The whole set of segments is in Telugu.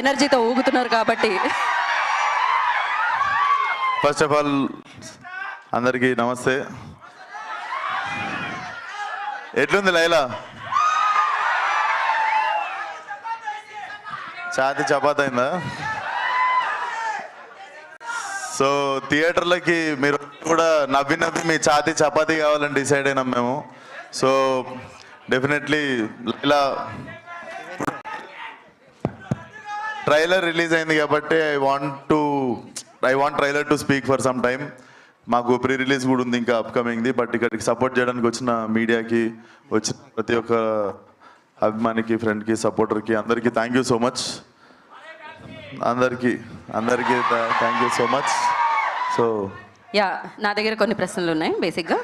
ఎనర్జీతో ఊగుతున్నారు కాబట్టి. ఫస్ట్ ఆఫ్ ఆల్ అందరికీ నమస్తే. ఎట్లుంది లైలా? ఛాతి చపాతీ అయిందా? సో థియేటర్లకి మీరు కూడా నవ్వి నవ్వి మీ ఛాతి చపాతీ కావాలని డిసైడ్ అయినాం మేము. So definitely Laila trailer release అయింది కాబట్టి I want trailer to speak for some time. మాకు ప్రీ రిలీజ్ కూడా ఉంది ఇంకా అప్కమింగ్ది. బట్ ఇక్కడికి సపోర్ట్ చేయడానికి వచ్చిన మీడియాకి, వచ్చిన ప్రతి ఒక్క అభిమానికి, ఫ్రెండ్కి, సపోర్టర్కి అందరికీ థ్యాంక్ యూ సో మచ్. అందరికీ thank you so much. So yeah, నా దగ్గర కొన్ని ప్రశ్నలు ఉన్నాయి. బేసిక్గా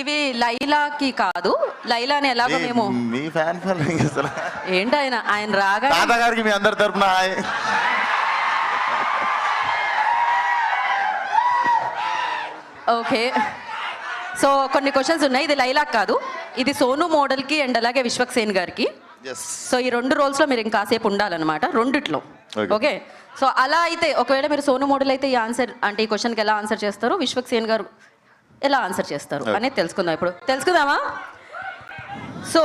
ఇవి లైలాకి కాదు, లైలాని ఎలాగో మేము మీ ఫ్యాన్ ఫాలోయింగ్ అసలు ఏంటి ఆయన రాగా తాతగారికి మీ అందరి తరపున హాయ్. ఓకే, సో కొన్ని క్వశ్చన్స్ ఉన్నాయి. ఇది లైలాక్ కాదు, ఇది సోను మోడల్కి అండ్ అలాగే విశ్వక్సేన్ గారికి. సో ఈ రెండు రోల్స్లో మీరు ఇంకాసేపు ఉండాలన్నమాట, రెండిట్లో. ఓకే, సో అలా అయితే ఒకవేళ మీరు సోను మోడల్ అయితే ఈ ఆన్సర్ అంటే ఈ క్వశ్చన్కి ఎలా ఆన్సర్ చేస్తారు, విశ్వక్సేన్ గారు ఎలా ఆన్సర్ చేస్తారు అనేది తెలుసుకుందాం. ఇప్పుడు తెలుసుకుందామా? సో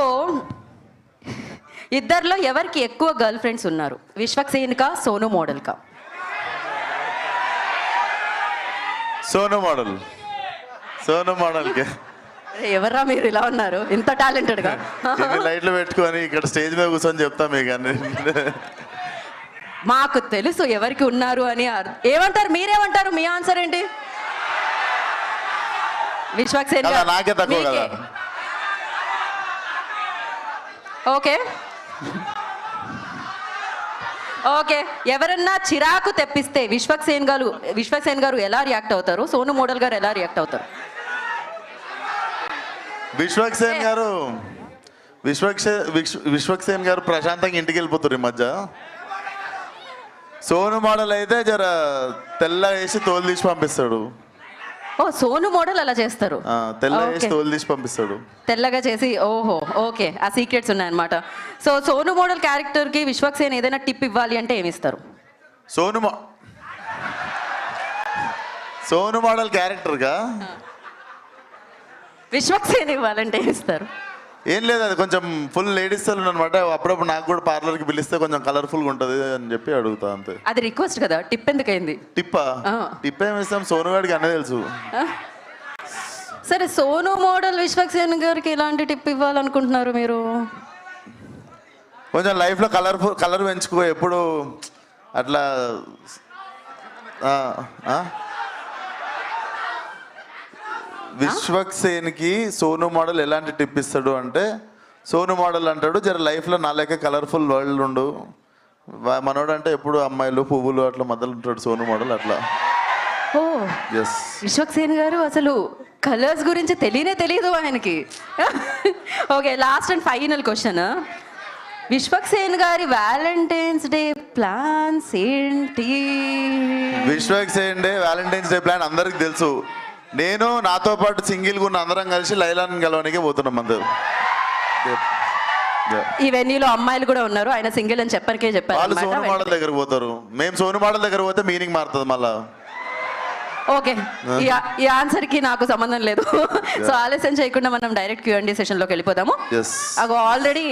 ఇద్దరిలో ఎవరికి ఎక్కువ గర్ల్ ఫ్రెండ్స్ ఉన్నారు, విశ్వక్సేన్కా సోను మోడల్కా? సోను మోడల్కి. ఎవర్రా మీరు ఇలా ఉన్నారు ఇంత టాలెంటెడ్గా? లైట్లు పెట్టుకొని ఇక్కడ స్టేజ్ మీద కూర్చొని చెప్తాం మీకు అన్ని. మాకు తెలుసు ఎవరికి ఉన్నారు అని. ఏమంటారు, మీరేమంటారు? మీ ఆన్సర్ ఏంటి? విశ్వక్సేన్ గారు నాకే తక్కువ కదా. ఓకే ఓకే, ఎవరన్నా చిరాకు తెప్పిస్తే విశ్వక్సేన్ గారు ఎలా రియాక్ట్ అవుతారు, సోను మోడల్ గారు ఎలా రియాక్ట్ అవుతారు? విశ్వక్సేన్ గారు ప్రశాంతంగా ఇంటికి వెళ్ళిపోతారు ఈ మధ్య. సోను మోడల్ అయితే జర తెల్ల వేసి తోలు తీసి పంపిస్తాడు. ఓ, సోను మోడల్ అలా చేస్తారు, తెల్ల వేసి తోలు తీసి పంపిస్తాడు, తెల్లగా చేసి. ఓహో, ఓకే, ఆ సీక్రెట్స్ ఉన్నాయన్నమాట. సో సోను మోడల్ క్యారెక్టర్కి విశ్వక్సేన్ ఏదైనా టిప్ ఇవ్వాలి అంటే ఏమి ఇస్తారు? సోను మోడల్ క్యారెక్టర్గా విశ్వక్సేన్ ఇవ్వాలంటే ఏమి ఇస్తారు? ఏం లేదు, అది కొంచెం ఫుల్ లేడీస్ సెలూన్ అనమాట. అప్పుడప్పుడు నాకు కూడా పార్లర్కి పిలిస్తే కొంచెం కలర్ఫుల్గా ఉంటుంది అని చెప్పి అడుగుతా అంతే. అది రిక్వెస్ట్ కదా, టిప్ ఎందుకైంది? టిప్ ఏమి ఇస్తాం, సోను గారికి అన్నీ తెలుసు. సరే, సోను మోడల్ విశ్వక్సేన్ గారికి ఎలాంటి టిప్ ఇవ్వాలనుకుంటున్నారు మీరు? కొంచెం లైఫ్లో కలర్ పెంచుకో ఎప్పుడు అట్లా. విశ్వక్సేన్కి సోను మోడల్ ఎలాంటి టిప్ ఇస్తాడు అంటే, సోను మోడల్ అంటాడు జర లైఫ్లో నా లెక్క కలర్ఫుల్ వరల్డ్ ఉండు. మనోడు అంటే ఎప్పుడు అమ్మాయిలు, పువ్వులు అట్లా మధ్యలో ఉంటాడు సోను మోడల్ అట్లా. ఓ, విశ్వక్సేన్ గారు అసలు కలర్స్ గురించి తెలియదు ఆయనకి. Okay, last and final question. Vishwaksen గారి వ్యాలంటైన్స్ డే ప్లాన్స్ ఏంటి? Vishwaksen day Valentine's day plan అందరికి తెలుసు. నేను నాతో పాటు సింగిల్గా ఉన్న అందరం కలిసి లైలాని గెలవడానికి పోతున్నాం అందరు. ఈ వెన్యూలో అమ్మాయిలు కూడా ఉన్నారు, ఆయన సింగిల్ అని చెప్పారు. వాళ్ళు సోను మోడల్ దగ్గర పోతారు, మేము సోను మోడల్ దగ్గర పోతే మీనింగ్ మారుతుంది మళ్ళా. ఓకే, ఈ ఆన్సర్ కి నాకు సంబంధం లేదు. సో ఆలస్యం చేయకుండా మనం డైరెక్ట్ Q&A సెషన్ లోకి వెళ్ళిపోదాము. ఆల్రెడీ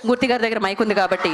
మూర్తి గారి దగ్గర మైక్ ఉంది కాబట్టి